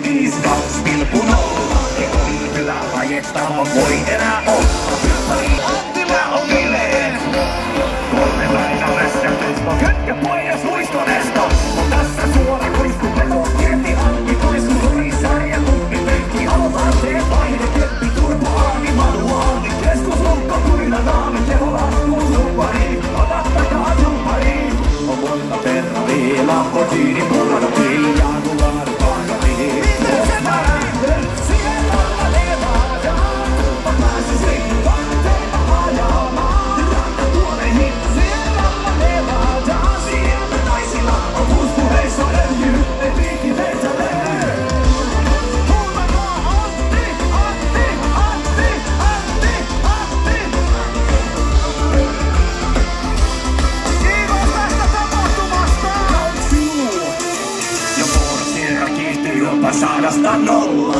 5,0. Ei ole kyllä ajettava voi enää olla. Anttila on vileen. 3 päivä lässätystä. Kötkä pois luistonesto. On tässä suora kuiskupeko. Irti Antti kuisku lisää ja kuppi penkki. Aloitteet vaihde keppi turbo aani manuaali. Keskuslukko kuina naami teho laskuun supari. Ota takaa supari. On monta perrali. Lamborghini mukana piljaa kun laadu paikali. Miten se näin? Siellä levaa ja kuppa pääsisi. Vanteita ajamaan. Rakka tuoneihin. Siellä levaa ja siellä naisilla on puuspuheissa öljy. Ei piikki veitselee. Huudakaa Antti, Antti, Antti, Antti, Antti. Kiitos tästä tapahtumasta! Ja vuorosirra kiihtyy jopa 100 0.